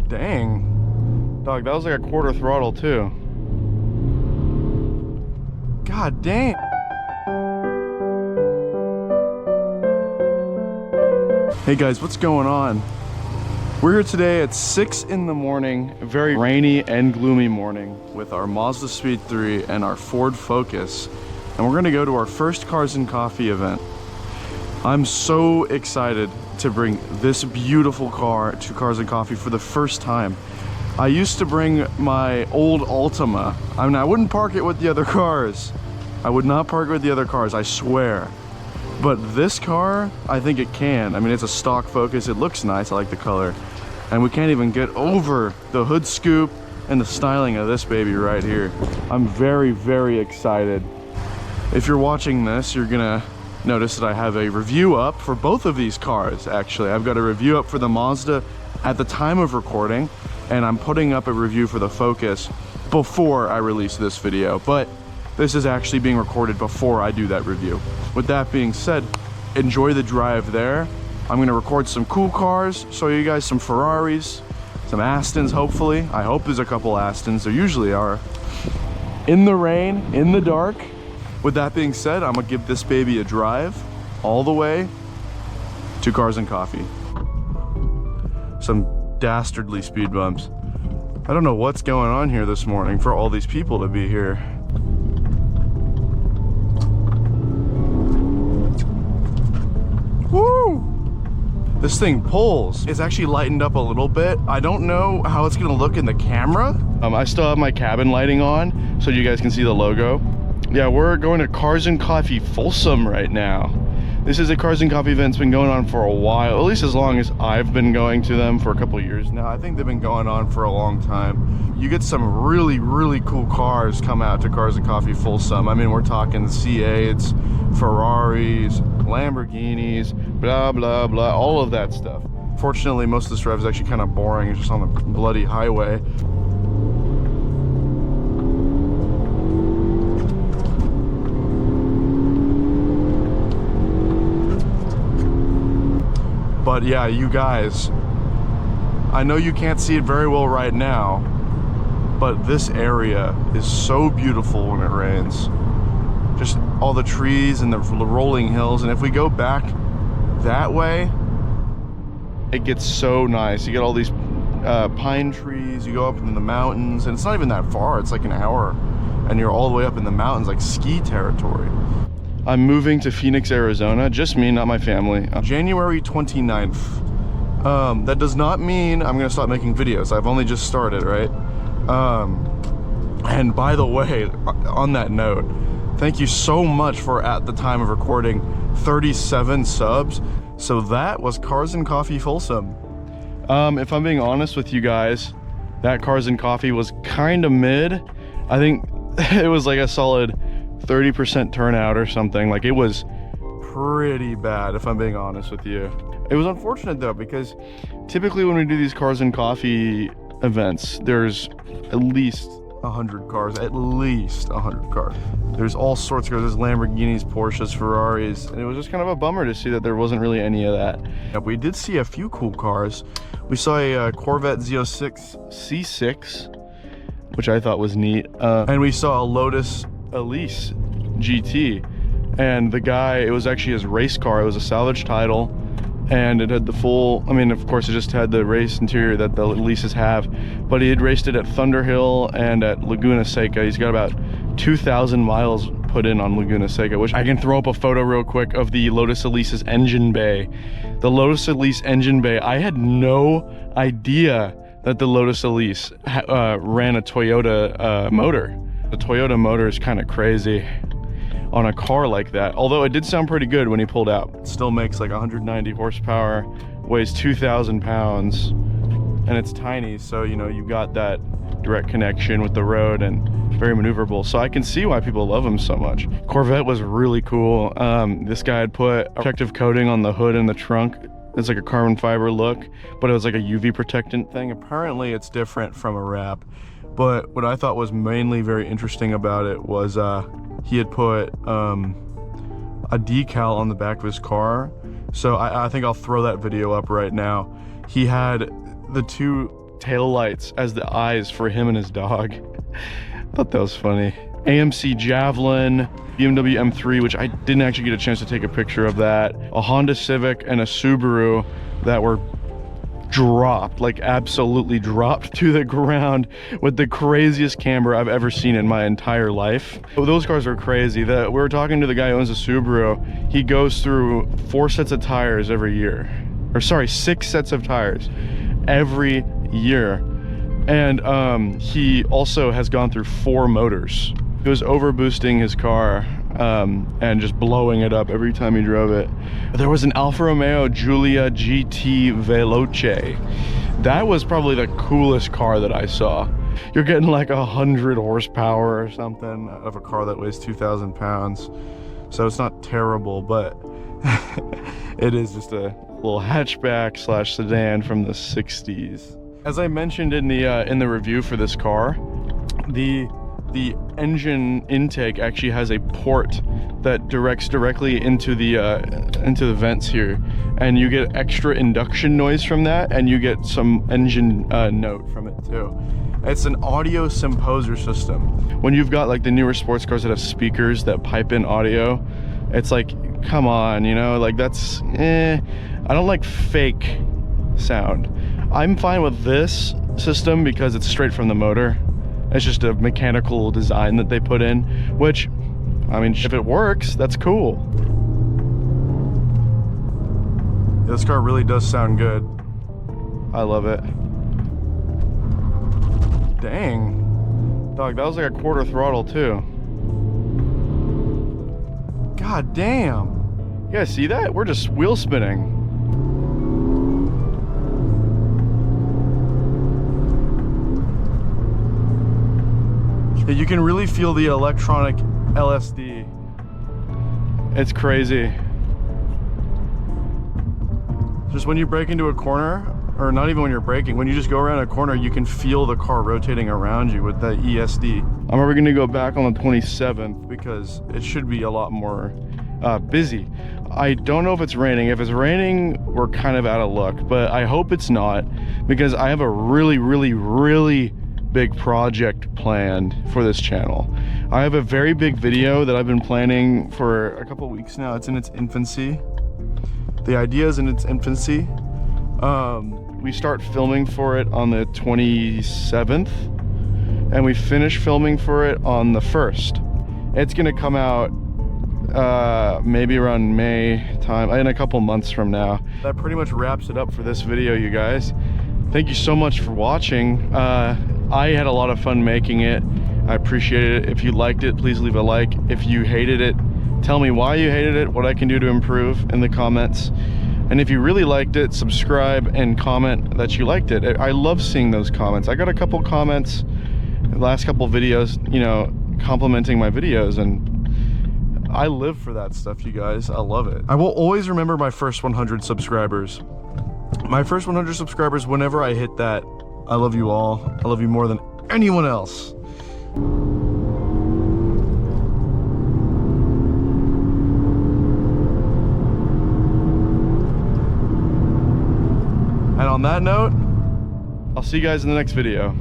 Dang. Dog, that was like a quarter throttle too. God dang. Hey guys, what's going on? We're here today at 6 in the morning, a very rainy and gloomy morning, with our Mazda Speed 3 and our Ford Focus. And we're gonna go to our first Cars and Coffee event. I'm so excited to bring this beautiful car to Cars and Coffee for the first time. I used to bring my old Altima. I mean, I wouldn't park it with the other cars. I would not park it with the other cars, I swear. But this car, I think it can. I mean, it's a stock Focus. It looks nice. I like the color. And we can't even get over the hood scoop and the styling of this baby right here. I'm very, very excited. If you're watching this, you're gonna notice that I have a review up for both of these cars, actually. I've got a review up for the Mazda at the time of recording, and I'm putting up a review for the Focus before I release this video. But this is actually being recorded before I do that review. With that being said, enjoy the drive there. I'm gonna record some cool cars, show you guys some Ferraris, some Astons hopefully. I hope there's a couple Astons, there usually are. In the rain, in the dark. With that being said, I'm gonna give this baby a drive all the way to Cars and Coffee. Some dastardly speed bumps. I don't know what's going on here this morning for all these people to be here. Woo! This thing pulls. It's actually lightened up a little bit. I don't know how it's gonna look in the camera. I still have my cabin lighting on so you guys can see the logo. Yeah, we're going to Cars and Coffee Folsom right now. This is a Cars and Coffee event that's been going on for a while, at least as long as I've been going to them, for a couple of years now. I think they've been going on for a long time. You get some really, really cool cars come out to Cars and Coffee Folsom. I mean, we're talking C8s, Ferraris, Lamborghinis, blah, blah, blah, all of that stuff. Fortunately, most of this drive is actually kind of boring. It's just on the bloody highway. But yeah, you guys, I know you can't see it very well right now, but this area is so beautiful when it rains. Just all the trees and the rolling hills. And if we go back that way, it gets so nice. You get all these pine trees, you go up in the mountains, and it's not even that far. It's like an hour, and you're all the way up in the mountains, like ski territory. I'm moving to Phoenix, Arizona. Just me, not my family. January 29th. That does not mean I'm gonna stop making videos. I've only just started, right? And by the way, on that note, thank you so much for, at the time of recording, 37 subs. So that was Cars and Coffee Folsom. If I'm being honest with you guys, that Cars and Coffee was kind of mid. I think it was like a solid 30% turnout or something. Like, it was pretty bad, if I'm being honest with you. It was unfortunate though, because typically when we do these Cars and Coffee events, there's at least 100 cars, at least 100 cars. There's all sorts of cars. There's Lamborghinis, Porsches, Ferraris, and it was just kind of a bummer to see that there wasn't really any of that. Yeah, we did see a few cool cars. We saw a Corvette Z06 C6, which I thought was neat, and we saw a Lotus Elise GT, and the guy, it was actually his race car. It was a salvage title, and it had the full, I mean, of course it just had the race interior that the Elises have, but he had raced it at Thunderhill and at Laguna Seca. He's got about 2,000 miles put in on Laguna Seca, which I can throw up a photo real quick of the Lotus Elise's engine bay. The Lotus Elise engine bay, I had no idea that the Lotus Elise ran a Toyota motor. The Toyota motor is kind of crazy on a car like that, although it did sound pretty good when he pulled out. It still makes like 190 horsepower, weighs 2,000 pounds, and it's tiny, so you know, you got that direct connection with the road and very maneuverable. So I can see why people love them so much. Corvette was really cool. This guy had put protective coating on the hood and the trunk. It's like a carbon fiber look, but it was like a UV protectant thing. Apparently it's different from a wrap. But what I thought was mainly very interesting about it was he had put a decal on the back of his car. So I think I'll throw that video up right now. He had the two tail lights as the eyes for him and his dog. Thought that was funny. AMC Javelin, BMW M3, which I didn't actually get a chance to take a picture of that. A Honda Civic and a Subaru that were dropped, like absolutely dropped to the ground with the craziest camber I've ever seen in my entire life. Those cars are crazy. We were talking to the guy who owns a Subaru. He goes through 4 sets of tires every year. Or sorry, 6 sets of tires every year. And he also has gone through 4 motors. He was over boosting his car and just blowing it up every time he drove it. There was an Alfa Romeo Giulia GT Veloce. That was probably the coolest car that I saw. You're getting like 100 horsepower or something out of a car that weighs 2,000 pounds. So it's not terrible, but it is just a little hatchback slash sedan from the 60s. As I mentioned in the review for this car, the engine intake actually has a port that directs directly into the vents here, and you get extra induction noise from that, and you get some engine note from it too. It's an audio symposer system. When you've got like the newer sports cars that have speakers that pipe in audio, it's like, come on, you know, like that's I don't like fake sound. I'm fine with this system because it's straight from the motor. It's just a mechanical design that they put in, which, I mean, if it works, that's cool. Yeah, this car really does sound good. I love it. Dang. Dog, that was like a quarter throttle too. God damn. You guys see that? We're just wheel spinning. You can really feel the electronic LSD. It's crazy. Just when you brake into a corner, or not even when you're braking, when you just go around a corner, you can feel the car rotating around you with that ESD. I'm probably gonna go back on the 27th because it should be a lot more busy. I don't know if it's raining. If it's raining, we're kind of out of luck, but I hope it's not, because I have a really big project planned for this channel. I have a very big video that I've been planning for a couple weeks now. It's in its infancy. The idea is in its infancy. We start filming for it on the 27th, and we finish filming for it on the 1st. It's gonna come out maybe around May time, in a couple months from now. That pretty much wraps it up for this video, you guys. Thank you so much for watching. I had a lot of fun making it. I appreciate it. If you liked it, please leave a like. If you hated it, tell me why you hated it, what I can do to improve in the comments. And if you really liked it, subscribe and comment that you liked it. I love seeing those comments. I got a couple comments in the last couple videos, you know, complimenting my videos, and I live for that stuff, you guys. I love it. I will always remember my first 100 subscribers. My first 100 subscribers, whenever I hit that, I love you all. I love you more than anyone else. And on that note, I'll see you guys in the next video.